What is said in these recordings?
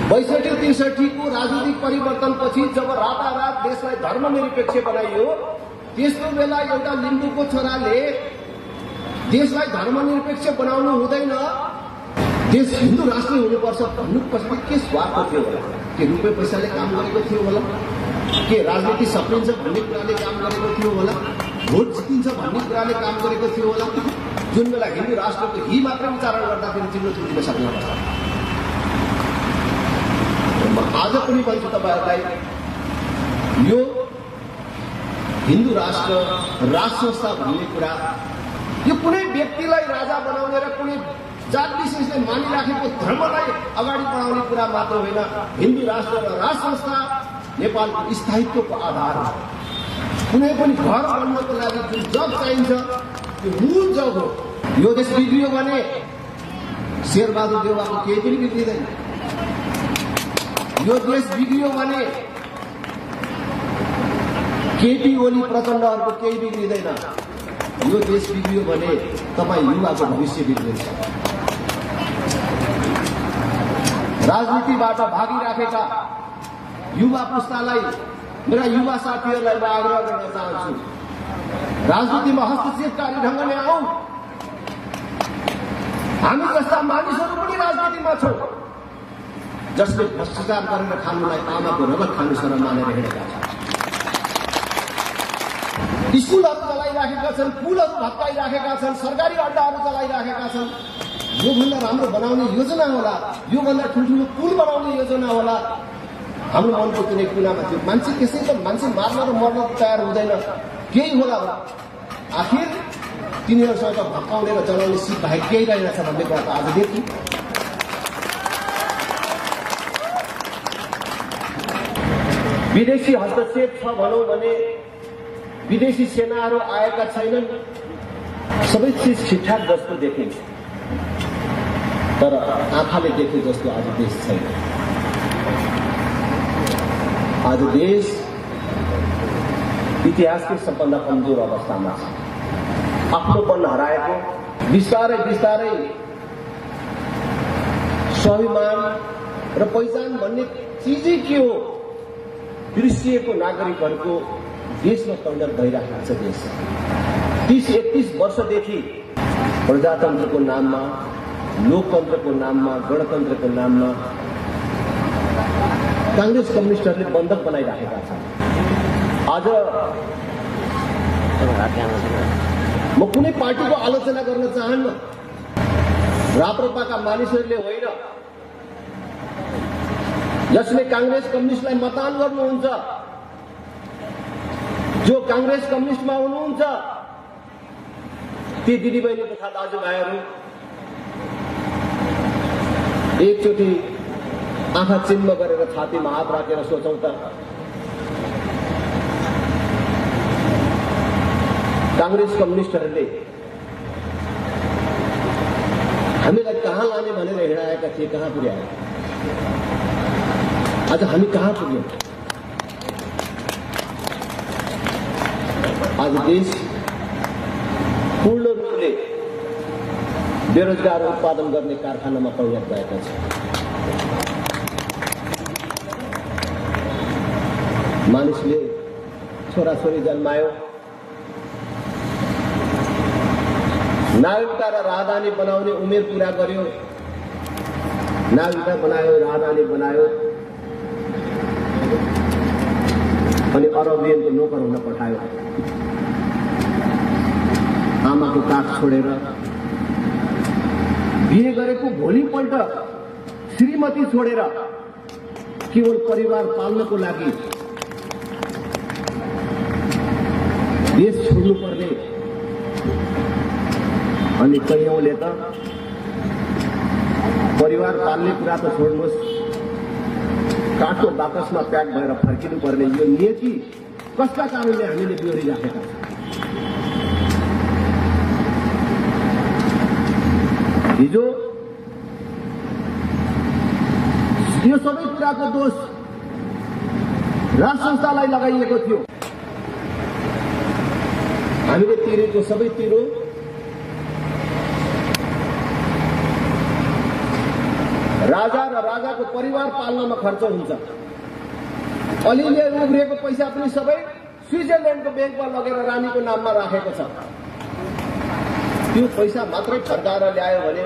62-63 को राजनीतिक परिवर्तनपछि जब रातारात देशलाई धर्मनिरपेक्ष बनाइयो, त्यसको बेला एउटा लिम्बूको छोराले देशलाई धर्मनिरपेक्ष बनाउनु हुँदैन, देश हिन्दू राष्ट्र हुनुपर्छ भन्नु पछि के स्वार्थ थियो होला? के रुपैयाँ पैसाले काम गरेको थियो होला? के राजनीति सप्रिन्छ भन्ने कुराले काम गरेको थियो होला? भोट जितिन्छ भन्ने कुराले काम गरेको थियो होला? जुन बेला हिन्दू राष्ट्रको हि मात्र विचारण गर्दाखेरि चिन्ह छुटिन सक्नु होला। आज पनि भन्छु तपाईहरुलाई, यो हिन्दू राष्ट्र संस्था भन्ने कुरा यो कुनै व्यक्तिलाई राजा बनाउने र कुनै जात विशेषले मानिराखेको धर्मलाई अगाडि बढाउने कुरा मात्र होइन। हिन्दू राष्ट्र र राज संस्था नेपालको स्थायित्वको आधार हो। कुनै पनि घर बन्नको लागि जुन जग चाहिन्छ त्यो मूल जग हो। यो देश बिग्रियो भने शेरबहादुर देउवाको केही पनि बिग्रिँदैन। यो देश बिग्रियो भने केपी ओली प्रचण्डहरूको केही बिग्रिँदैन। यो देश बिग्रियो भने तपाईँ युवाको भविष्य बिग्रिन्छ। राजनीतिबाट भागिराखेका युवा पुस्तालाई, मेरा युवा साथीहरूलाई म आग्रह गर्न चाहन्छु, राजनीतिमा हस्तक्षेपकारी ढङ्गले आऊ। हामी जस्ता मानिसहरू पनि राजनीतिमा छौँ, जसले भ्रष्टाचार गरेर खानुलाई आमाको रगत खानु सरल मानेर हिँडेका छन्। स्कुलहरू चलाइराखेका छन्, पुलहरू भत्काइराखेका छन्, सरकारी अड्डाहरू चलाइराखेका छन्। योभन्दा राम्रो बनाउने योजना होला, योभन्दा ठुल्ठुलो पुल बनाउने योजना होला। हाम्रो मनको कुनै कुनामा थियो मान्छे त्यसै त मान्छे मार्न र मर्न तयार हुँदैन, केही होला। आखिर तिनीहरूसँग भत्काउने र चलाउने सिप बाहेक केही रहेनछ भन्ने कुरा त आज देखि। विदेशी हस्तक्षेप छ भनौँ भने विदेशी सेनाहरू आएका छैनन्, सबै चिज ठिकठाक जस्तो देखिन्छ, तर आँखाले देखे जस्तो आज देश छैन। आज देश इतिहासकै सबभन्दा कमजोर अवस्थामा छ। आफ्नोपन हराएको, बिस्तारै बिस्तारै स्वाभिमान र पहिचान भन्ने चिजै के हो बिर्सिएको नागरिकहरूको देशमा परिणत भइरहेको छ। देश 30-31 वर्षदेखि प्रजातन्त्रको नाममा, लोकतन्त्रको नाममा, गणतन्त्रको नाममा कांग्रेस कम्युनिस्टहरूले बन्धक बनाइराखेका छन्। आज म कुनै पार्टीको आलोचना गर्न चाहन्न, राप्रपाका मानिसहरूले होइन, जसले कांग्रेस कम्युनिस्टलाई मतदान गर्नुहुन्छ, जो कांग्रेस कम्युनिस्टमा हुनुहुन्छ, ती दिदीबहिनी तथा दाजुभाइहरू एकचोटि आँखा चिन्ह गरेर छातीमा हात राखेर सोचौं त, कांग्रेस कम्युनिस्टहरूले हामीलाई कहाँ लाने भनेर हिँडाएका थिए, कहाँ पुर्याए? आज हामी कहाँ पुग्यौं? आज देश पूर्ण रूपले बेरोजगार उत्पादन गर्ने कारखानामा परिणत भएका छ। मानिसले छोराछोरी जन्मायो, नागरिकता र राजधानी बनाउने उमेर पूरा गर्यो, नागरिकता बनायो, राजधानी बनायो, अनि अरबियनको नोकर हुन पठायो। आमाको काख छोडेर बिहे गरेको भोलिपल्ट श्रीमती छोडेर केवल परिवार पाल्नको लागि देश छोड्नु पर्ने। अनि कयौंले त परिवार पाल्ने कुरा त छोड्नुहोस्, काठको बाकसमा प्याक भएर फर्किनु पर्ने यो नीति कसका कारणले हामीले बिहोरिराखेका छौँ। हिजो यो सबै कुराको दोष राज संस्थालाई लगाइएको थियो। हामीले तिरेको सबै तिरो राजा र राजाको परिवार पाल्नमा खर्च हुन्छ। अलिअलि उब्रिएको पैसा पनि सबै स्विजरल्यान्डको ब्याङ्कमा लगेर रानीको नाममा राखेको छ। त्यो पैसा मात्रै फर्काएर ल्यायो भने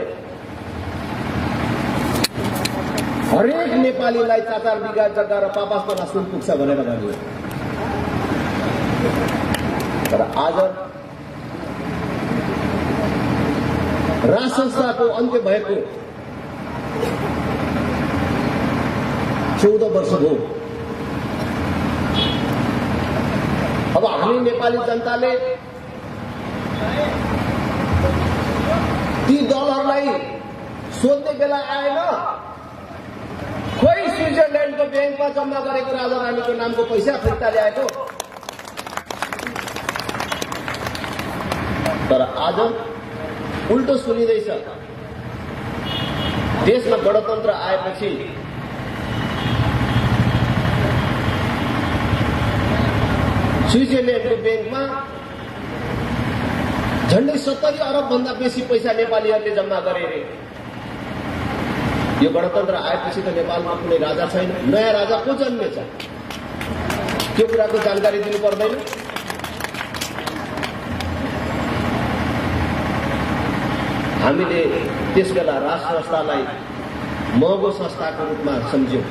हरेक नेपालीलाई 4-4 बिघा जग्गा र 5-5 सुन पुग्छ भनेर भनियो। तर आज राज संस्थाको अन्त्य भएको 14 वर्ष भयो। अब हामी नेपाली जनताले ती दलहरूलाई सोध्ने बेला आएन, खोइ स्विजरल्यान्डको ब्याङ्कमा जम्मा गरेको राजा रानीको नामको पैसा फिर्ता ल्याएको। तर आज उल्टो सुनिँदैछ। देशमा गणतन्त्र आएपछि स्विजरल्यान्डको ब्याङ्कमा झन्डै 70 अरब भन्दा बेसी पैसा नेपालीहरूले जम्मा गरे रे। यो गणतन्त्र आएपछि त नेपालमा कुनै राजा छैन, नयाँ राजा को जन्मेछ त्यो कुराको जानकारी दिनु पर्दैन। हामीले त्यसबेला राज संस्थालाई महँगो संस्थाको रूपमा सम्झ्यौं,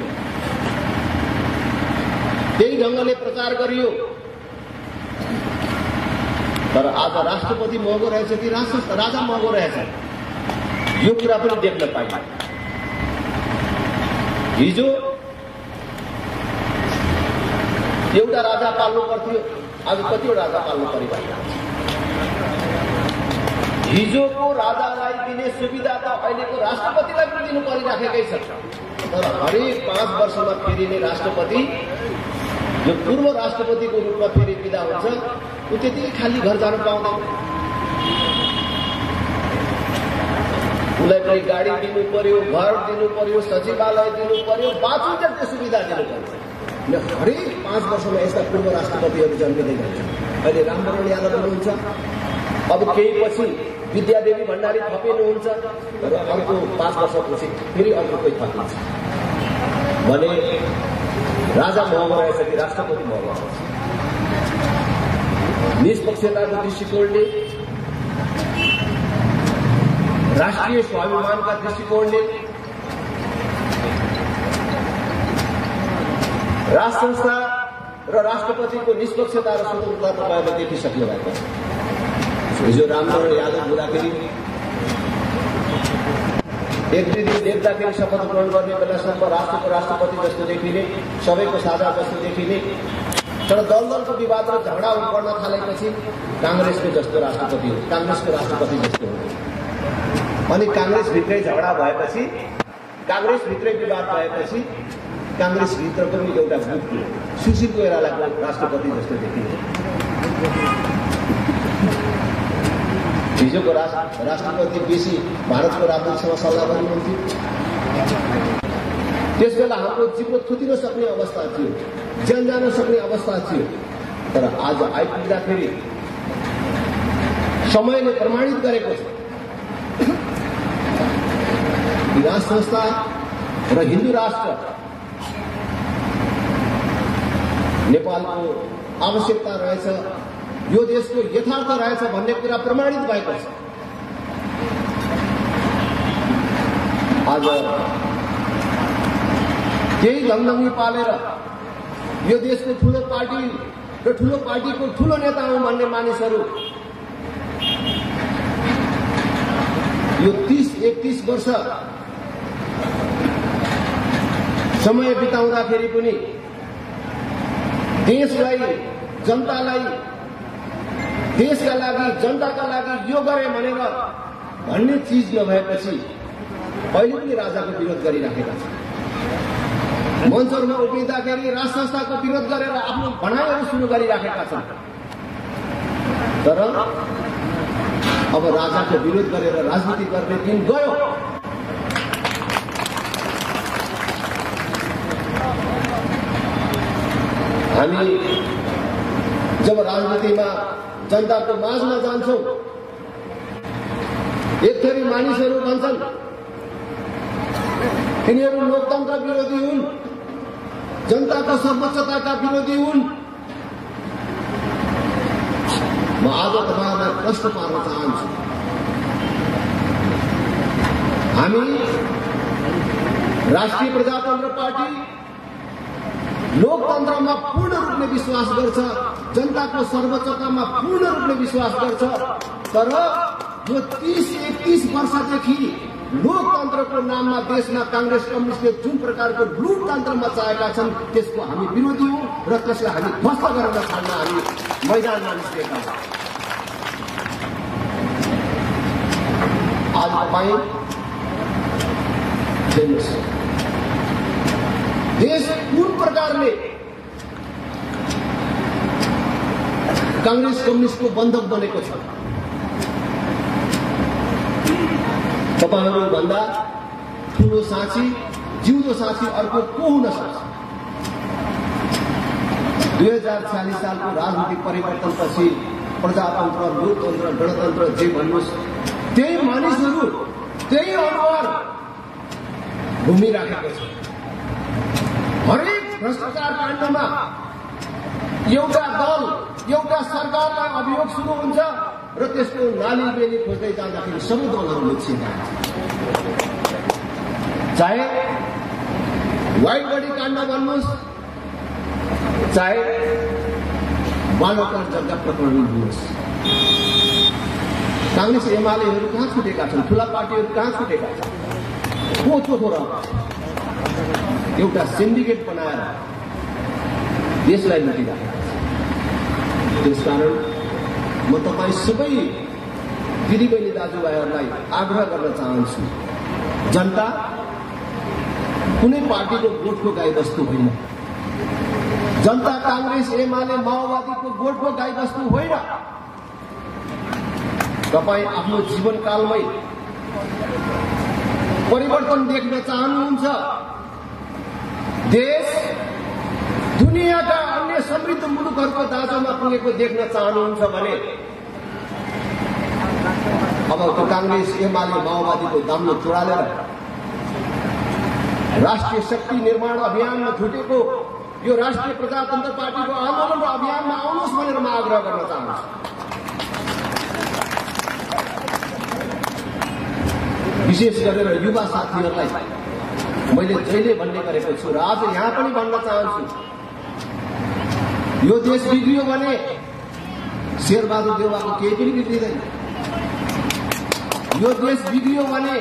त्यही ढंगले प्रचार गरियो। तर आज राष्ट्रपति महँगो रहेछ कि राजा महँगो रहेछ यो कुरा पनि देख्न पाइयो। हिजो एउटा राजा पाल्नु पर्थ्यो, आज कतिवटा राजा पाल्नु परिरहेको छ। हिजोको राजालाई दिने सुविधा त अहिलेको राष्ट्रपतिलाई पनि दिनु परिराखेकै छ। तर हरेक 5 वर्षमा फेरिने राष्ट्रपति जो पूर्व राष्ट्रपतिको रूपमा फेरि विदा हुन्छ, ऊ त्यतिकै खाली घर जान पाउँदैन। उसलाई पनि गाडी दिनु पर्यो, घर दिनु पर्यो, सचिवालय दिनु पर्यो, बाँचुन्जेलको सुविधा दिनु पर्यो। हरेक 5 वर्षमा यस्ता पूर्व राष्ट्रपतिहरू जन्मिँदै जान्छन्। अहिले रामवरण यादव हुनुहुन्छ, अब केही पछि विद्यादेवी भण्डारी थपिनुहुन्छ, र अर्को 5 वर्षपछि फेरि अर्को कोही थपिन्छ भने राजा महँगो रहेछ कि राष्ट्रपति महँगो रहेछ? निष्पक्षताको दृष्टिकोणले, राष्ट्रिय स्वाभिमानका दृष्टिकोणले राज संस्था र राष्ट्रपतिको निष्पक्षता र स्वतन्त्रता तपाईँहरूले देखिसक्नु भएको छ। हिजो रामवरण यादव हुँदाखेरि 1-2 दिन देख्दाखेरि शपथ ग्रहण गर्ने बेलासम्म राष्ट्रको राष्ट्रपति जस्तो देखिने, सबैको साझा जस्तो देखिने। तर दलको विवाद र झगडा उठ्न थालेपछि कांग्रेसको जस्तो राष्ट्रपति हो, कांग्रेसको राष्ट्रपति जस्तो हो। अनि कांग्रेसभित्रै झगडा भएपछि, कांग्रेसभित्रै विवाद भएपछि कांग्रेसभित्र पनि एउटा ग्रुप सुशील कोइरालाको राष्ट्रपति जस्तो देखिन्छ। हिजोको राष्ट्रपति बेसी भारतको राजनीतिसँग सल्लाह गर्नुहुन्थ्यो। त्यसबेला हाम्रो जिब्रो थुतिन सक्ने अवस्था थियो, ज्यान जान सक्ने अवस्था थियो। तर आज आइपुग्दाखेरि समयले प्रमाणित गरेको छ राज संस्था र हिन्दू राष्ट्र नेपालको आवश्यकता रहेछ, यो देशको यथार्थ रहेछ भन्ने कुरा प्रमाणित भएको छ। आज केही ढङ्गढङ्गी पालेर यो देशको ठूलो पार्टी र ठूलो पार्टीको ठूलो नेता हुँ भन्ने मानिसहरू यो 30-31 वर्ष समय बिताउँदाखेरि पनि देशलाई, जनतालाई, देशका लागि, जनताका लागि यो गरे भनेर भन्ने चिज नभएपछि अहिले पनि राजाको विरोध गरिराखेका छन्। मञ्चहरूमा उभिँदाखेरि राज संस्थाको विरोध गरेर आफ्नो भनाइहरू सुरु गरिराखेका छन्। तर अब राजाको विरोध गरेर राजनीति गर्ने दिन गयो। हामी जब राजनीतिमा जनताको माझमा जान्छौं, एक थरी मानिसहरू भन्छन् यिनीहरू लोकतन्त्र विरोधी हुन्, जनताको सर्वोच्चताका विरोधी हुन्। म आज तपाईहरुलाई प्रश्न पार्न चाहन्छु, हामी राष्ट्रिय प्रजातन्त्र पार्टी लोकतन्त्रमा पूर्ण रूपले विश्वास गर्छ, जनताको सर्वोच्चतामा पूर्ण रूपले विश्वास गर्छ। तर यो 30-31 वर्षदेखि लोकतन्त्रको नाममा देशमा कांग्रेस कम्युनिस्टले जुन प्रकारको लुटतन्त्र मचाएका छन् त्यसको हामी विरोधी हौं र त्यसलाई हामी ध्वस्त गर्न छाड्न हामी मैदानमा निस्केका छौं। आज तपाईं हेर्नुहोस्, देश कुन प्रकारले कांग्रेस कम्युनिस्टको बन्धक बनेको छ। तपाईहरु भन्दा ठूलो साक्षी, जिउँदो साक्षी अर्को को हुन सक्छ। 2046 सालको राजनीतिक परिवर्तनपछि प्रजातन्त्र, लोकतन्त्र, गणतन्त्र जे भन्नुहोस्, त्यही मानिसहरू, त्यही अनुहार घुमिराखेको छ। हरेक भ्रष्टाचार काण्डमा एउटा दल, एउटा सरकारलाई अभियोग सुरु हुन्छ र त्यसको नाली बेली खोज्दै जाँदाखेरि सबै दलहरू लुच्चिन्छ। चाहे व्हाइट बडी काण्ड भन्नुहोस्, चाहे बालकर जग्गा प्रकरण भन्नुहोस्, कांग्रेस एमालेहरू कहाँ छुटेका छन्, ठूला पार्टीहरू कहाँ छुटेका छन्, को चोखो रह एउटा सिन्डिकेट बनाएर देशलाई लुटिरहेका छन्। त्यसकारण म तपाईं सबै दिदीबहिनी दाजुभाइहरूलाई आग्रह गर्न चाहन्छु, जनता कुनै पार्टीको गोठको गाईबस्तु होइन, जनता कांग्रेस एमाले माओवादीको गोठको गाईबस्तु होइन। तपाईं आफ्नो जीवनकालमै परिवर्तन देख्न चाहनुहुन्छ, देश दुनियाँका अन्य समृद्ध मुलुकहरूको दाँजोमा पुगेको देख्न चाहनुहुन्छ भने अब त्यो कांग्रेस एमाले माओवादीको दाम्लो चुडालेर राष्ट्रिय शक्ति निर्माण अभियानमा छुटेको यो राष्ट्रिय प्रजातन्त्र पार्टीको आन्दोलन र अभियानमा आउनुहोस् भनेर म आग्रह गर्न चाहन्छु। विशेष गरेर युवा साथीहरूलाई मैले जहिले भन्ने गरेको छु र आज यहाँ पनि भन्न चाहन्छु, यो देश बिग्रियो भने शेरबहादुर देउवाको केही पनि बिग्रिँदैन। यो देश बिग्रियो भने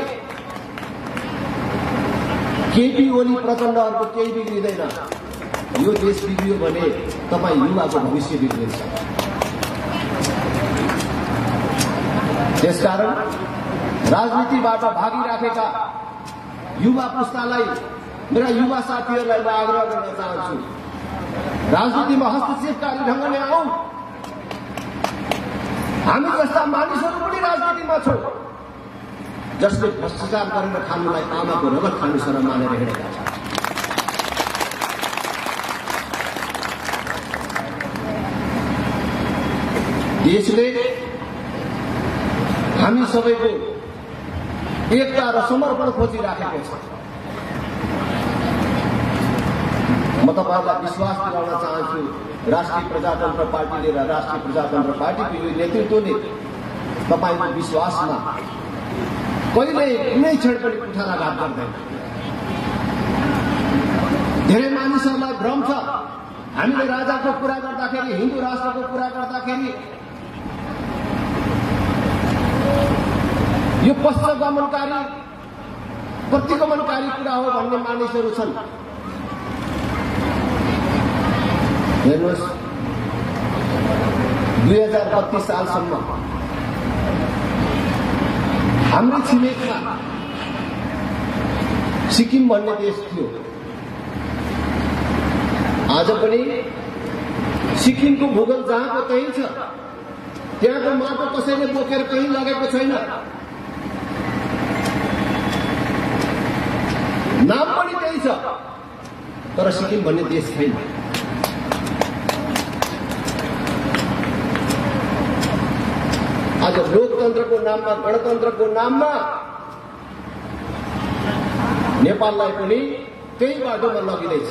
केपी ओली प्रचण्डहरूको केही बिग्रिँदैन। यो देश बिग्रियो भने तपाईँ युवाको भविष्य बिग्रिन्छ। त्यसकारण राजनीतिबाट भागिराखेका युवा पुस्तालाई, मेरा युवा साथीहरूलाई म आग्रह गर्न चाहन्छु, राजनीतिमा हस्तक्षेपकारी ढंगले आऊ। हामी जस्ता मानिसहरू पनि राजनीतिमा छौं, जसले भ्रष्टाचार गरेर खानुलाई आमाको रगत खानु सरह मानेर हिँडेका छन्। देशले हामी सबैको एकता र समर्पण खोजिराखेको छ। म तपाईहरुलाई विश्वास दिलाउन चाहन्छु, राष्ट्रिय प्रजातन्त्र पार्टीले र राष्ट्रिय प्रजातन्त्र पार्टीको यो नेतृत्वले तपाईको विश्वासमा कहिले कुनै क्षण पनि कुठाराघात गर्दैन। धेरै मानिसहरूलाई भ्रम छ, हामीले राजाको कुरा गर्दाखेरि, हिन्दू राष्ट्रको कुरा गर्दाखेरि यो पश्चगमनकारी, प्रतिगमनकारी कुरा हो भन्ने मानिसहरू छन्। हेर्नुहोस्, 2032 सालसम्म हाम्रो छिमेकमा सिक्किम भन्ने देश थियो। आज पनि सिक्किमको भूगोल जहाँको त्यही छ, त्यहाँको माटो कसैले बोकेर कहीँ लगेको छैन। नाम पनि त्यही छ, तर सिक्किम भन्ने देश छैन। आज लोकतन्त्रको नाममा, गणतन्त्रको नाममा नेपाललाई पनि त्यही बाटोमा लगिँदैछ।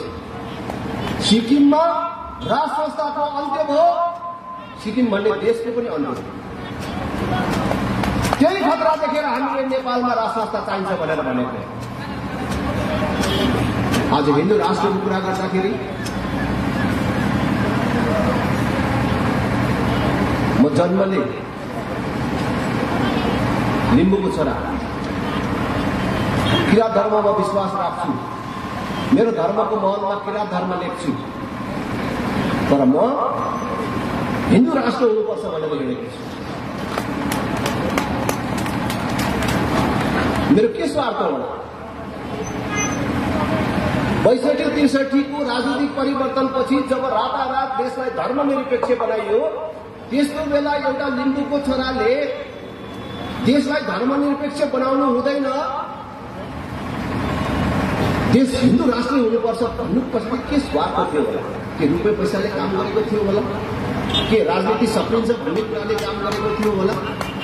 सिक्किममा राज संस्थाको अन्त्य भयो, सिक्किम भन्ने देशको पनि अन्त्य भयो। त्यही खतरा देखेर हामीले नेपालमा राज संस्था चाहिन्छ भनेर भनेको। आज हिन्दू राष्ट्रको कुरा गर्दाखेरि म जन्मले लिम्बूको छोरा, किरात धर्ममा विश्वास राख्छु, मेरो धर्मको महलमा किरात धर्म लेख्छु, तर म हिन्दू राष्ट्र हुनुपर्छ भनेर हिँडेको छु। मेरो के स्वार्थ होला? 62-63 को राजनीतिक परिवर्तनपछि जब रातारात देशलाई धर्मनिरपेक्ष बनाइयो, त्यस्तो बेला एउटा लिम्बूको छोराले देशलाई धर्मनिरपेक्ष बनाउनु हुँदैन, देश हिन्दू राष्ट्र हुनुपर्छ भन्नुपछि के स्वार्थ थियो होला? के रुपियाँ पैसाले काम गरेको थियो होला? के राजनीति सप्रिन्छ भन्ने कुराले काम गरेको थियो होला?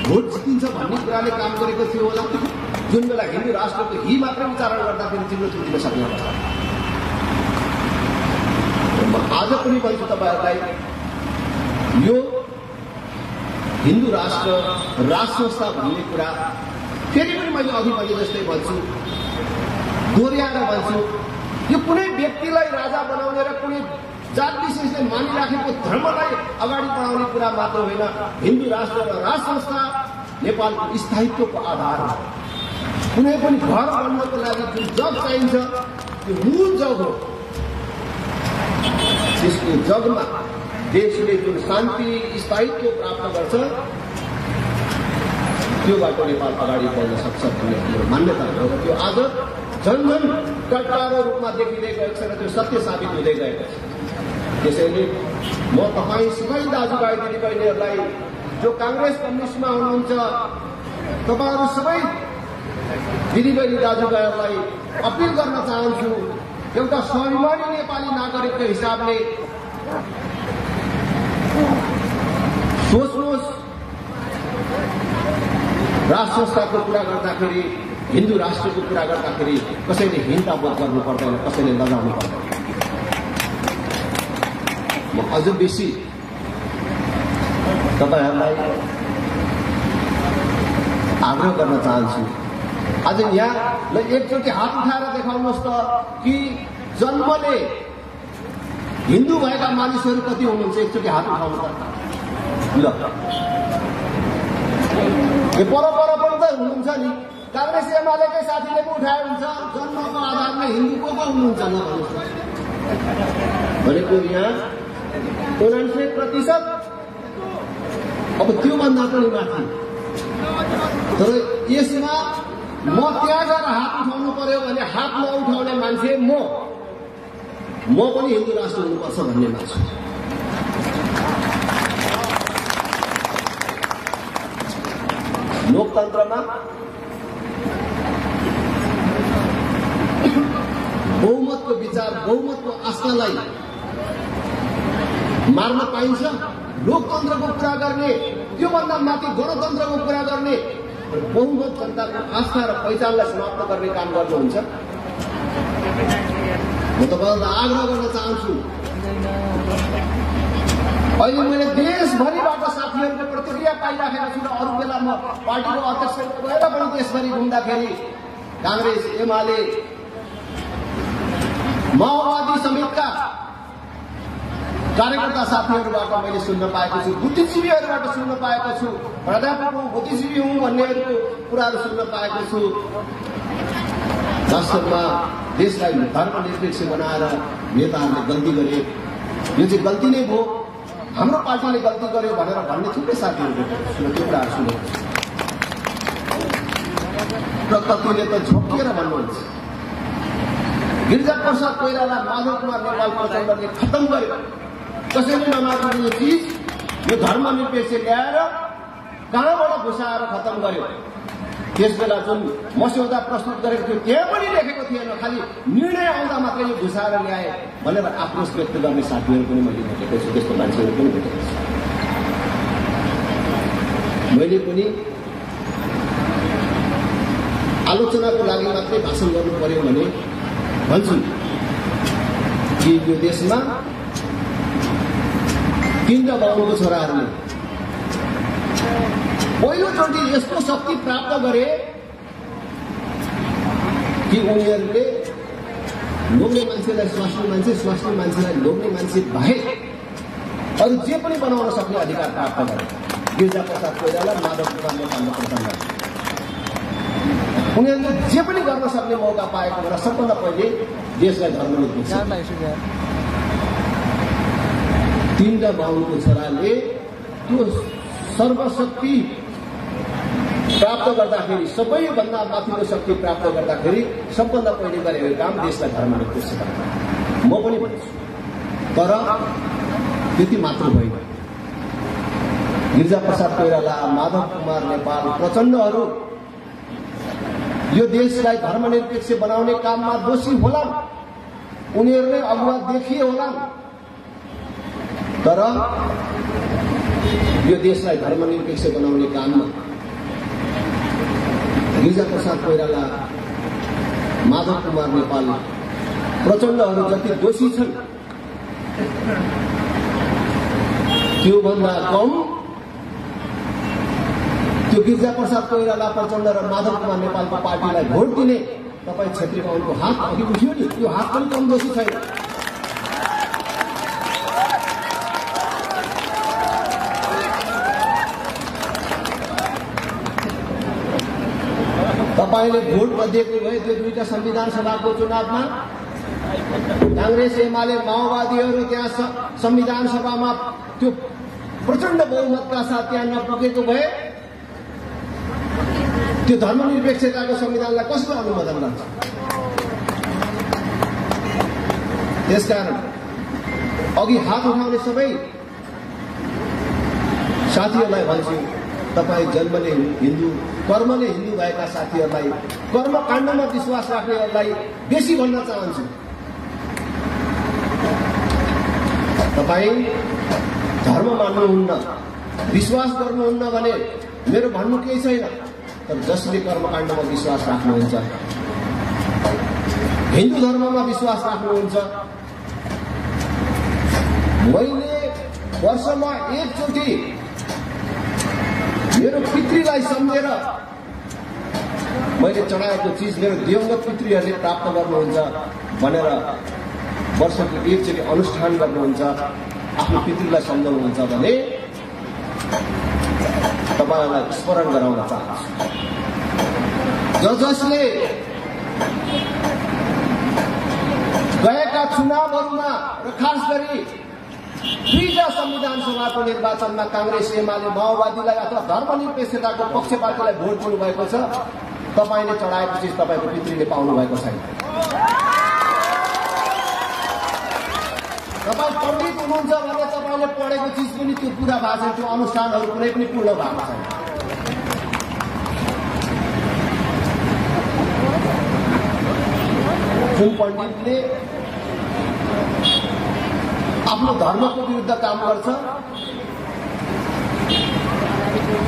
भोट जितिन्छ भन्ने कुराले काम गरेको थियो होला? जुन बेला हिन्दू राष्ट्रको हि मात्र विचारण गर्दाखेरि तिम्रो जित्न सक्ने होला। आज पनि भन्छु तपाईहरुलाई, यो हिन्दू राष्ट्र राज संस्था भन्ने कुरा फेरि पनि मैले अघि भने जस्तै भन्छु, दोहोर्याएर भन्छु, यो कुनै व्यक्तिलाई राजा बनाउने र कुनै जात विशेषले मानिराखेको धर्मलाई अगाडि बढाउने कुरा मात्र होइन। हिन्दू राष्ट्र र राज संस्था नेपालको स्थायित्वको आधार हो। कुनै पनि घर बन्नको लागि जुन जग चाहिन्छ त्यो मूल जग हो। त्यसको जगमा देशले जुन शान्ति स्थायित्व प्राप्त गर्छ त्यो बाटो नेपाल अगाडि बढ्न सक्छ भन्ने हाम्रो मान्यता हो। त्यो आज झन टट्टारो रूपमा देखिँदै गएको छ र त्यो सत्य साबित हुँदै गएको छ। त्यसैले म तपाईँ सबै दाजुभाइ दिदीबहिनीहरूलाई, जो काङ्ग्रेस कम्युनिस्टमा हुनुहुन्छ, तपाईँहरू सबै दिदीबहिनी दाजुभाइहरूलाई अपिल गर्न चाहन्छु, एउटा स्वाभिमानी नेपाली नागरिकको हिसाबले सोच्नुहोस्। राज संस्थाको कुरा गर्दाखेरि, हिन्दू राष्ट्रको कुरा गर्दाखेरि कसैले हिंसाबोध गर्नु पर्दैन, कसैले लजाउनु पर्दैन। म अझ बेसी तपाईहरुलाई आग्रह गर्न चाहन्छु, आज यहाँ एकचोटि हात उठाएर देखाउनुहोस् त कि जन्मले हिन्दू भएका मानिसहरू कति हुनुहुन्छ? एकचोटि हात उठाउनु त ल। यो पर पनि त हुनुहुन्छ नि, कांग्रेस एमालेकै साथीले पो उठाएको हुन्छ। जन्मको आधारमा हिन्दू को हुनुहुन्छ न भन्नुहोस्। भनेको यहाँ 99%, अब त्योभन्दा पनि माथि। तर यसमा म त्यहाँ गएर हात उठाउनु पर्यो भने हात नउठाउने मान्छे म पनि हिन्दू राष्ट्र हुनुपर्छ भन्ने मान्छु। लोकतन्त्रमा बहुमतको विचार, बहुमतको आस्थालाई मार्न पाइन्छ। लोकतन्त्रको कुरा गर्ने, त्योभन्दा माथि गणतन्त्रको कुरा गर्ने, बहुमत जनताको आस्था र पहिचानलाई समाप्त गर्ने काम गर्नुहुन्छ। म तपाईहरुलाई आग्रह गर्न चाहन्छु, अहिले मैले देशभरिबाट साथीहरूको प्रतिक्रिया पाइराखेको छु र अरू बेला म पार्टीको अध्यक्ष भएर पनि देशभरि घुम्दाखेरि कांग्रेस, एमाले, माओवादी समेतका कार्यकर्ता साथीहरूबाट मैले सुन्न पाएको छु, बुद्धिजीवीहरूबाट सुन्न पाएको छु, प्राध्यापक हुँ, बुद्धिजीवी हुँ भन्नेहरूको कुराहरू सुन्न पाएको छु। वास्तवमा देशलाई धर्मनिरपेक्ष बनाएर नेताहरूले गल्ती गरे, यो चाहिँ गल्ती नै भयो, हाम्रो पार्टीले गल्ती गर्यो भनेर भन्ने थुप्रै साथीहरूको त्यो कुराहरू सुनेको छु। र कतिले त झोकिएर भन्नुहुन्छ। गिरिजाप्रसाद कोइराला, माधव कुमार नेपाल प्रचण्डले खत्तम गर्यो। कसैले नमाग्ने यो चिज, यो धर्मनिरपेक्ष ल्याएर कहाँबाट घुसाएर खत्तम गर्यो। त्यस बेला जुन मस्यौदा प्रस्तुत गरेको थियो त्यहाँ पनि लेखेको थिएन, खालि निर्णय आउँदा मात्रै यो घुसाएर ल्याए भनेर आक्रोश व्यक्त गर्ने साथीहरू पनि मैले भेटेको छु, त्यस्तो मान्छेहरू पनि भेटेको छु। मैले पनि आलोचनाको लागि मात्रै भाषण गर्नु पर्यो भने भन्छु कि यो देशमा 3 र बाहुनको छोराहरूले पहिलोचोटि यस्तो शक्ति प्राप्त गरे कि उनीहरूले लोग्ने मान्छेलाई स्वास्नी मान्छेलाई लोग्ने मान्छे बाहेक अरू जे पनि बनाउन सक्ने अधिकार प्राप्त गरे। गिरिजाप्रसाद कोइराला, माधव कुमार नेपाल प्रचण्ड उनीहरूले जे पनि गर्न सक्ने मौका पाएको बेला सबभन्दा पहिले देशलाई धर्मनिरपेक्ष 3 र बाहुनको छोराले त्यो सर्वशक्ति प्राप्त गर्दाखेरि, सबैभन्दा माथिल्लो शक्ति प्राप्त गर्दाखेरि सबभन्दा पहिले गरेको काम देशलाई धर्मनिरपेक्ष गर्न। म पनि भन्छु, तर त्यति मात्र होइन। गिरिजाप्रसाद कोइराला, माधव कुमार नेपाल प्रचण्डहरू यो देशलाई धर्मनिरपेक्ष बनाउने काममा दोषी होलान्, उनीहरू नै अगुवा देखिए होलान्, तर यो देशलाई धर्मनिरपेक्ष बनाउने काममा गिरिजाप्रसाद कोइराला, माधव कुमार नेपाल प्रचण्डहरू जति दोषी छन् त्योभन्दा कम त्यो गिरिजाप्रसाद कोइराला, प्रचण्ड र माधव कुमार नेपालको पार्टीलाई भोट दिने तपाईँ क्षेत्री बाहुनको हात अघि उठ्यो नि, त्यो हात पनि कम दोषी छैन। तपाईँले भोट नदिएको भए त्यो 2टा संविधान सभाको चुनावमा कांग्रेस, एमाले, माओवादीहरू त्यहाँ संविधान सभामा त्यो प्रचण्ड बहुमतका साथ त्यहाँ नपुगेको भए त्यो धर्मनिरपेक्षताको संविधानलाई कसले अनुमोदन गर्छ? त्यसकारण अघि हात उठाउने सबै साथीहरूलाई भन्छु, तपाईँ जन्मले हिन्दू, कर्मले हिन्दू भएका साथीहरूलाई, कर्मकाण्डमा विश्वास राख्नेहरूलाई बेसी भन्न चाहन्छु, तपाईँ धर्म मान्नुहुन्न, विश्वास गर्नुहुन्न भने मेरो भन्नु केही छैन। तर जसले कर्मकाण्डमा विश्वास राख्नुहुन्छ, हिन्दू धर्ममा विश्वास राख्नुहुन्छ, मैले वर्षमा एकचोटि मेरो पितृलाई सम्झेर मैले चढाएको चिज मेरो दिवंगत पितृहरूले प्राप्त गर्नुहुन्छ भनेर वर्षको एकचोटि अनुष्ठान गर्नुहुन्छ, आफ्नो पितृलाई सम्झाउनुहुन्छ भने तपाईलाई स्मरण गराउन चाहन्छु। जसले गएका चुनावहरूमा र खास गरी 2टा संविधान सभाको निर्वाचनमा कांग्रेस, एमाले, माओवादीलाई अथवा धर्मनिरपेक्षताको पक्षपातीलाई भोट दिनुभएको छ, तपाईले चढाएको चिज तपाईको पितृले पाउनु भएको छैन। तपाईँ पण्डित हुनुहुन्छ भने तपाईँले पढेको चिज पनि त्यो पुरा भएको छैन, त्यो अनुष्ठानहरू कुनै पनि पूर्ण भएको छैन। जुन पण्डितले आफ्नो धर्मको विरुद्ध काम गर्छ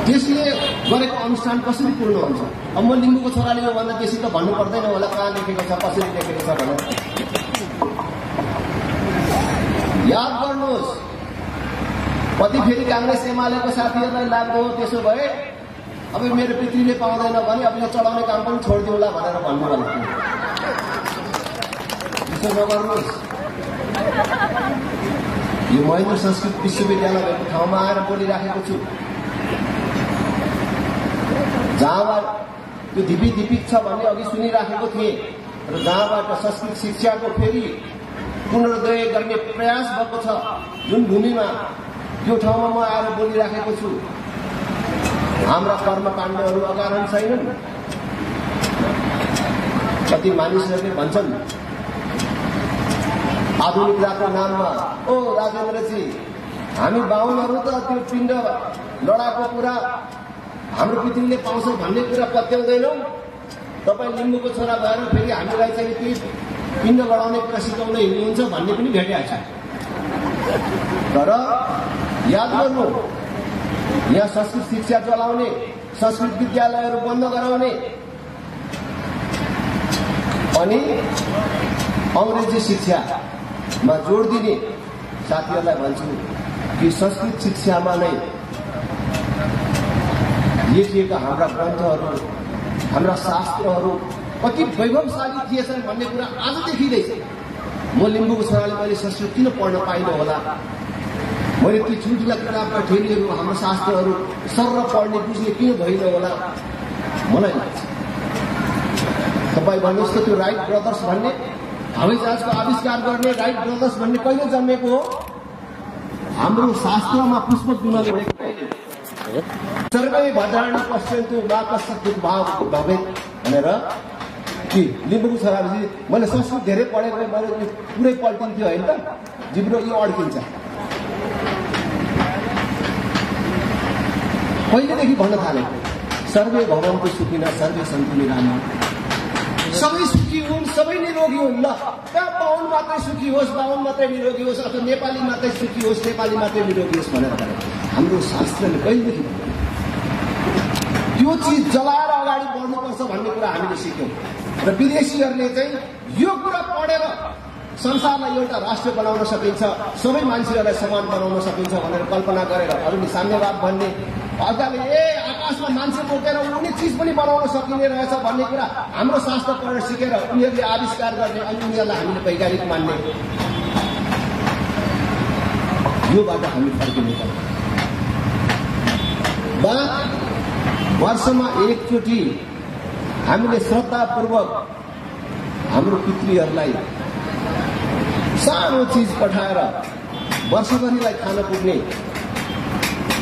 त्यसले गरेको अनुष्ठान कसरी पूर्ण हुन्छ? अब म लिम्बूको छोराले यो भन्दा बेसी त भन्नु पर्दैन होला, कहाँ लेखेको छ, कसरी लेखेको छ भनेर। याद गर्नुहोस्, कति फेरि कांग्रेस, एमालेको साथीहरूलाई लाग्दो हो त्यसो भए अब मेरो पितृले पाउँदैन भने अब यो चलाउने काम पनि छोडिदिउँला भनेर भन्नु होला। त्यसो नगर्नुहोस्। यो महेन्द्र संस्कृत विश्वविद्यालय भएको ठाउँमा आएर बोलिराखेको छु, जहाँबाट त्यो धिपिक छ भन्ने अघि सुनिराखेको थिएँ र जहाँबाट संस्कृत शिक्षाको फेरि पुनरुदय गर्ने प्रयास भएको छ जुन भूमिमा, त्यो ठाउँमा म आएर बोलिराखेको छु। हाम्रा कर्मकाण्डहरू अकारण छैनन्। कति मानिसहरूले भन्छन् आधुनिकताको नाममा, ओ राजेन्द्रजी हामी बाहुनहरू त त्यो पिण्ड लडाको कुरा हाम्रो पितृले पाउँछ भन्ने कुरा पत्याउँदैनौँ, तपाईँ लिम्बूको छोरा भएर फेरि हामीलाई चाहिँ ती पिण्ड लडाउने कुरा सिकाउन हिँड्नुहुन्छ भन्ने पनि भेटिएको छ। तर याद गर्नु, यहाँ संस्कृत शिक्षा चलाउने, संस्कृत विद्यालयहरू बन्द गराउने अनि अंग्रेजी शिक्षामा जोड दिने साथीहरूलाई भन्छु कि संस्कृत शिक्षामा नै लेखिएका हाम्रा ग्रन्थहरू, हाम्रा शास्त्रहरू कति वैभवशाली थिएछन् भन्ने कुरा आज देखिँदैछ। म लिम्बूको छोराले मैले संस्कृत किन पढ्न पाइनँ होला, मैले ती ठुल्ठुला किताबका ठेलीहरू, हाम्रो शास्त्रहरू सर्र पढ्ने बुझ्ने किन भइनँ होला मलाई लाग्छ। तपाईँ भन्नुहोस् त त्यो राइट ब्रदर्स भन्ने हवाईजहाजको आविष्कार गर्ने राइट ब्रदर्स भन्ने कहिले जन्मेको हो? हाम्रो शास्त्रमा पुष्पक विमान उडेको कहिले? सर्वै भद्राणि पश्यन्तु मा कश्चित् भाव भवेत् भनेर कि लिम्बूको छोरापछि मैले संस्कृत धेरै पढेको भए मैले पुरै पल्टिन्थ्यो होइन त, जिब्रो यो अड्किन्छ। पहिलेदेखि भन्न थालेको सर्वे भवन्तु सुखिनः सर्वे सन्तु निरामयाः, सबै सुखी हुन्, सबै निरोगी हुन्। ल कहाँ बाहुन मात्रै सुखी होस्, बाहुन मात्रै निरोगी होस्, अथवा नेपाली मात्रै सुखी होस्, नेपाली मात्रै निरोगी होस् भनेर हाम्रो शास्त्रले कहिलेदेखि त्यो चिज जलाएर अगाडि बढ्नुपर्छ भन्ने कुरा हामीले सिक्यौँ। र विदेशीहरूले चाहिँ यो कुरा पढेर संसारलाई एउटा राष्ट्र बनाउन सकिन्छ, सबै मान्छेहरूलाई समान बनाउन सकिन्छ भनेर कल्पना गरेर अरूले साम्यवाद भन्ने, अर्काले आकाशमा मान्छे बोकेर उड्ने चिज पनि बनाउन सकिने रहेछ भन्ने कुरा हाम्रो शास्त्र पढेर सिकेर उनीहरूले आविष्कार गर्ने अनि उनीहरूलाई हामीले वैज्ञानिक मान्ने, यो बाटो हामी फर्किनुपर्छ। वर्षमा एकचोटि हामीले श्रद्धापूर्वक हाम्रो पितृहरूलाई सानो चिज पठाएर वर्षभरिलाई खान पुग्ने,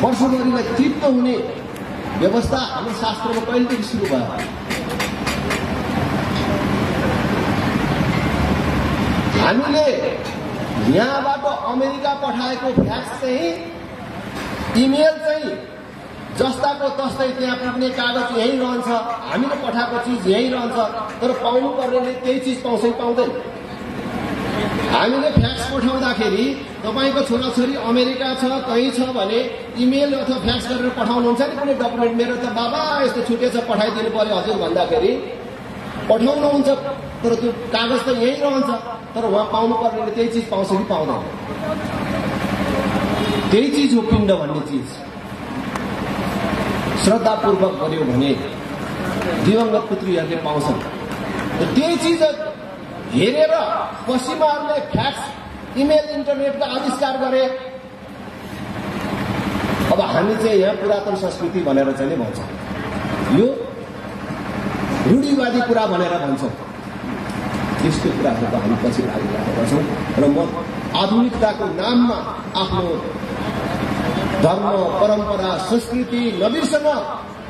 वर्षभरिलाई तृप्त हुने व्यवस्था हाम्रो शास्त्रमा कहिलेदेखि सुरु भयो? हामीले यहाँबाट अमेरिका पठाएको फ्याक्स चाहिँ, इमेल चाहिँ जस्ताको तस्तै त्यहाँ पुग्ने कागज यही रहन्छ, हामीले पठाएको चिज यही रहन्छ, तर पाउनु पर्नेले त्यही चिज पाउँछ कि पाउँदैन? हामीले फ्याक्स पठाउँदाखेरि तपाईँको छोराछोरी अमेरिका छ कहीँ छ भने इमेल अथवा फ्याक्स गरेर पठाउनुहुन्छ नि कुनै डकुमेन्ट, मेरो त बाबा यस्तो छुटेछ पठाइदिनु पर्यो हजुर भन्दाखेरि पठाउनुहुन्छ, तर त्यो कागज त यही रहन्छ, तर उहाँ पाउनु पर्नेले त्यही चिज पाउँछ कि पाउँदैन? त्यही चिज हो पिण्ड भन्ने चिज। श्रद्धापूर्वक गर्यो भने दिवंगत पुत्रीहरूले पाउँछन्। त्यही चिज हेरेर पश्चिमाहरूले फ्याक्स, इमेल, इन्टरनेटको आविष्कार गरे। अब हामी चाहिँ यहाँ पुरातन संस्कृति भनेर चाहिँ भन्छौँ, यो रूढिवादी कुरा भनेर भन्छौँ। त्यस्तो कुराहरूको हामी पछि लागिरहेका छौँ र म आधुनिकताको नाममा आफ्नो धर्म परम्परा संस्कृति नबिर्सन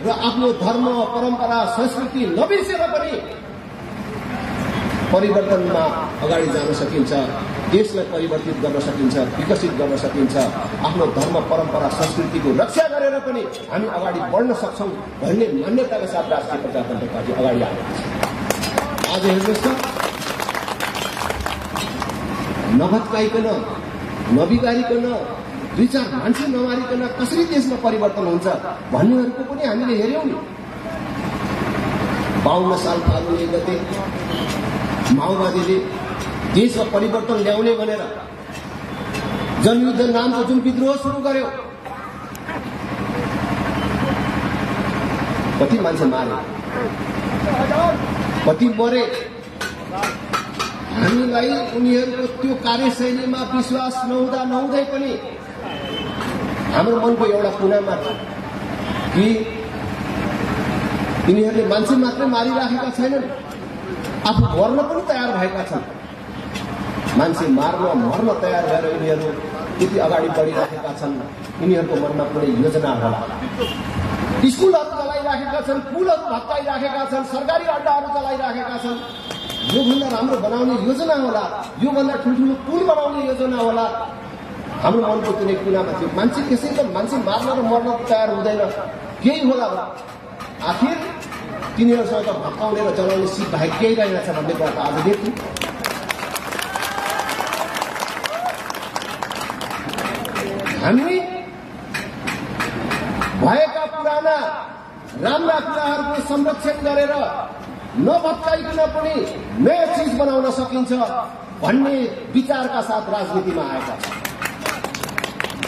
र आफ्नो धर्म परम्परा संस्कृति नबिर्सेर पनि परिवर्तनमा अगाडि जान सकिन्छ, देशलाई परिवर्तित गर्न सकिन्छ, विकसित गर्न सकिन्छ, आफ्नो धर्म परम्परा संस्कृतिको रक्षा गरेर पनि हामी अगाडि बढ्न सक्छौँ भन्ने मान्यताका साथ राष्ट्रिय प्रजातन्त्र पार्टी अगाडि आएको छ। आज हेर्नुहोस् त, नभत्काइकन, नबिगारिकन, दुई चार मान्छे नमारिकन कसरी देशमा परिवर्तन हुन्छ भन्नेहरूको पनि हामीले हेऱ्यौँ नि। 52 साल फागुन 1 गते माओवादीले देशमा परिवर्तन ल्याउने भनेर जनयुद्ध नामको जुन विद्रोह सुरु गर्यो, कति मान्छे मारे, कति मरे। हामीलाई उनीहरूको त्यो कार्यशैलीमा विश्वास नहुँदै पनि हाम्रो मनको एउटा कुनामा कि यिनीहरूले मान्छे मात्रै मारिराखेका छैनन्, आफू मर्न पनि तयार भएका छन्। मान्छे मार्न मर्न तयार भएर यिनीहरू यति अगाडि बढिराखेका छन्। यिनीहरूको मनमा कुनै योजना होला, स्कुलहरू चलाइराखेका छन्, पुलहरू भत्काइराखेका छन्, सरकारी अड्डाहरू चलाइराखेका छन्। योभन्दा राम्रो बनाउने योजना होला, योभन्दा ठुल्ठुलो पुल बनाउने योजना होला। हाम्रो मनको कुनै कुनामा थियो मान्छे त्यसै त मान्छे मार्न र मर्न तयार हुँदैन, केही होला। आखिर तिनीहरूसँग भत्काउने र जलाउने सिप बाहेक केही रहेनछ भन्ने कुरा त आज देख्छु। हामी भएका पुराना राम्रा कुराहरूको संरक्षण गरेर नभत्काइकन पनि नयाँ चिज बनाउन सकिन्छ भन्ने विचारका साथ राजनीतिमा आएका छन्।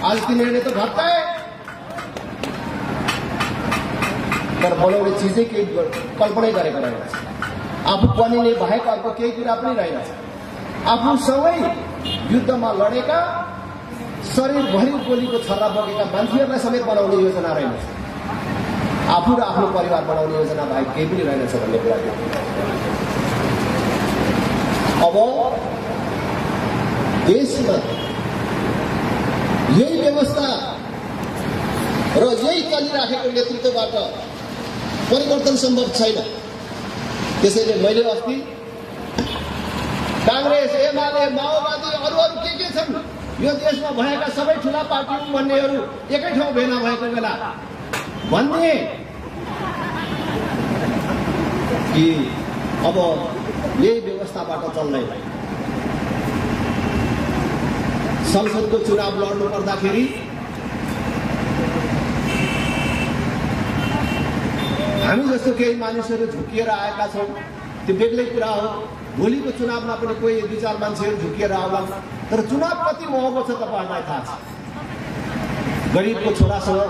आज तिनीहरूले त भत्काए, तर बनाउने चिजै केही कल्पनै गरेको रहेनछ। आफू बनिने बाहेक अर्को केही कुरा पनि रहेनछ। आफूसँगै युद्धमा लडेका शरीरभरि गोलीको छर्रा बोकेका मान्छेहरूलाई समेत बनाउने योजना रहेनछ। आफू र आफ्नो परिवार बनाउने योजना बाहेक केही पनि रहेनछ भन्ने कुरा। अब देशमा यही व्यवस्था र यही चलिराखेको नेतृत्वबाट परिवर्तन सम्भव छैन। त्यसैले मैले अस्ति कांग्रेस, एमाले, माओवादी अरू के छन् यो देशमा भएका सबै ठूला पार्टी भन्नेहरू एकै ठाउँ भेला भएको बेला भन्ने कि अब यही व्यवस्थाबाट चल्दैन। संसदको चुनाव लड्नु पर्दाखेरि हामी जस्तो केही मानिसहरू झुकिएर आएका छौँ, त्यो बेग्लै कुरा हो। भोलिको चुनावमा पनि कोही 2-4 मान्छेहरू झुकिएर आउलान्, तर चुनाव कति महँगो छ तपाईँहरूलाई थाहा छ। गरिबको छोरासँग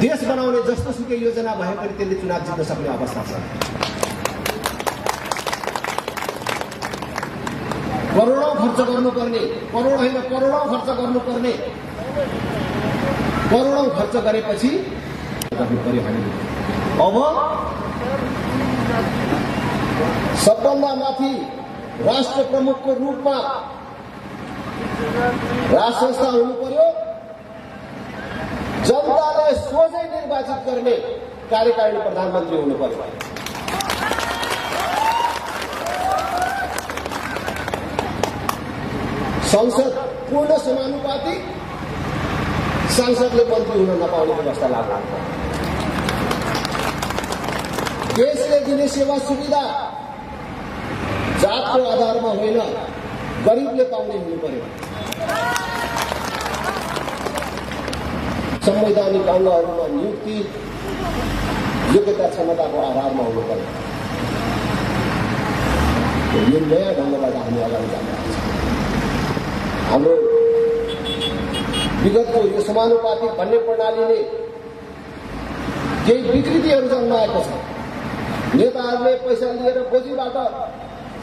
देश बनाउने जस्तो सुकै योजना भए पनि त्यसले चुनाव जित्न सक्ने अवस्था छ। करोडौं खर्च गर्नुपर्ने, करोड होइन करोडौं खर्च गर्नुपर्ने, करोडौं खर्च गरेपछि गर्नु पर्यो हामीले। अब सबभन्दा माथि राष्ट्र प्रमुखको रूपमा राष्ट्र संस्था हुनु पर्यो। जनताले सोझै निर्वाचित गर्ने कार्यकारिणी प्रधानमन्त्री हुनु पर्यो। संसद पूर्ण समानुपातिक, सांसदले मन्त्री हुन नपाउने व्यवस्था लागू। देशले दिने सेवा सुविधा जातको आधारमा होइन, गरिबले पाउने हुनु पर्यो। संवैधानिक अङ्गहरूमा नियुक्ति योग्यता क्षमताको आधारमा हुनु पर्यो। यो नयाँ ढङ्गबाट हामी अगाडि जाँदैछौँ। हाम्रो विगतको यो समानुपातिक भन्ने प्रणालीले केही विकृतिहरू जन्माएको छ। नेताहरूले पैसा लिएर गोजीबाट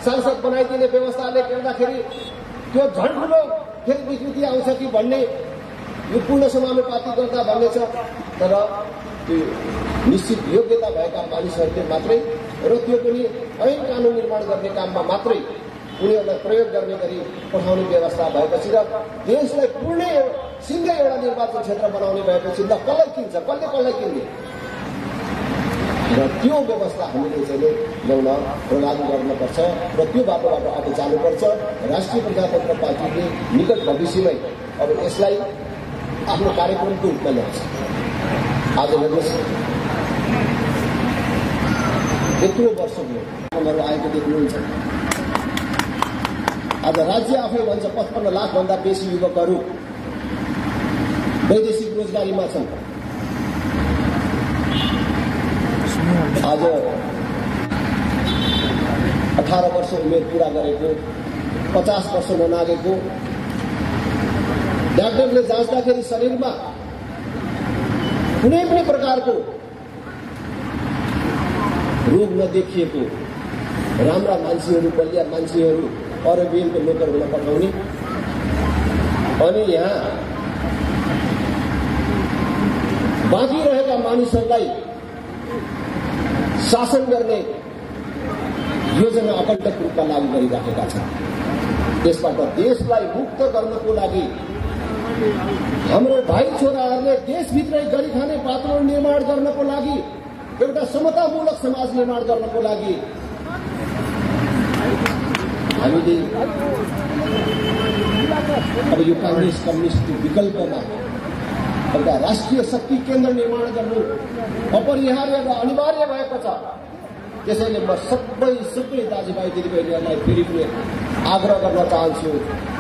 सांसद बनाइदिने व्यवस्थाले गर्दाखेरि त्यो झन् ठुलो फेरि विकृति आउँछ कि भन्ने, यो पूर्ण समानुपातिक गर्दा भन्ने छ। तर त्यो निश्चित योग्यता भएका मानिसहरूले मात्रै र त्यो पनि ऐन कानुन निर्माण गर्ने काममा मात्रै उनीहरूलाई प्रयोग गर्ने गरी पठाउने व्यवस्था भएपछि र देशलाई पूर्णै सिङ्गै एउटा निर्वाचन क्षेत्र बनाउने भएपछि ल कसलाई किन्छ, कसलाई किन्ने, र त्यो व्यवस्था हामीले चाहिँ ल्याउन र लागू गर्नुपर्छ र त्यो बाटोबाट अब जानुपर्छ। राष्ट्रिय प्रजातन्त्र पार्टीले निकट भविष्यमै अब यसलाई आफ्नो कार्यक्रमको रूपमा ल्याउँछ। आज हेर्नुहोस्, यत्रो वर्ष भयो आएको देख्नुहुन्छ। आज राज्य आफै भन्छ 55 लाखभन्दा बेसी युवकहरू वैदेशिक रोजगारीमा छन्। आज 18 वर्ष उमेर पूरा गरेको, 50 वर्ष ननागेको, डाक्टरले जाँच्दाखेरि शरीरमा कुनै पनि प्रकारको रोग नदेखिएको राम्रा मान्छेहरू, बलिया मान्छेहरू अरबियनको नोकर हुन पठाउने, अनि यहाँ बाँकी रहेका मानिसहरूलाई शासन गर्ने योजना अकण्टक रूपमा लागू गरिराखेका छन्। त्यसबाट देशलाई मुक्त गर्नको लागि हाम्रो भाइ छोराहरूले देशभित्रै गरी खाने पात्रहरू निर्माण गर्नको लागि, एउटा समतामूलक समाज निर्माण गर्नको लागि हामीले अब यो कांग्रेस कम्युनिस्टको विकल्पमा एउटा राष्ट्रिय शक्ति केन्द्र निर्माण गर्नु अपरिहार्य र अनिवार्य भएको छ। त्यसैले म सबै दाजुभाइ दिदीबहिनीहरूलाई फेरि पनि आग्रह गर्न चाहन्छु,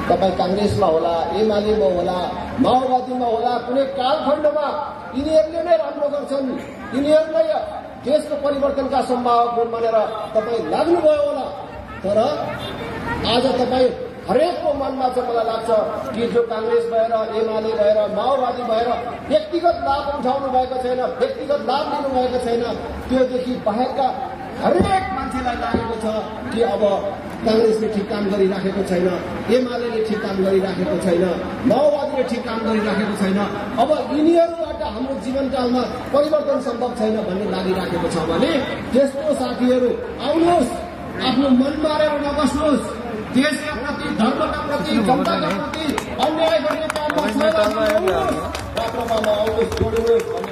तपाईँ कांग्रेसमा होला, एमालेमा होला, माओवादीमा होला, कुनै कालखण्डमा यिनीहरूले नै राम्रो गर्छन्, यिनीहरूलाई देशको परिवर्तनका सम्भावक हुन् भनेर तपाईँ लाग्नुभयो होला। तर आज तपाईँ हरेकको मनमा चाहिँ मलाई लाग्छ कि जो कांग्रेस भएर, एमाले भएर, माओवादी भएर व्यक्तिगत लाभ उठाउनु भएको छैन, व्यक्तिगत लाभ लिनु भएको छैन, त्योदेखि बाहेकका हरेक मान्छेलाई लागेको छ कि अब कांग्रेसले ठिक काम गरिराखेको छैन, एमाले ठिक काम गरिराखेको छैन, माओवादीले ठिक काम गरिराखेको छैन, अब यिनीहरूबाट हाम्रो जीवनकालमा परिवर्तन सम्भव छैन भन्ने लागिराखेको छ भने त्यस्तो साथीहरू आउनुहोस्, आफ्नो मन मारेर नबस्नुहोस्, देशका प्रति, धर्मका प्रति, जनताका प्रति अन्याय गर्ने काममा सहभागी हुनुहोस्, बाटोमा आउनुहोस्, जोड्नुहोस्।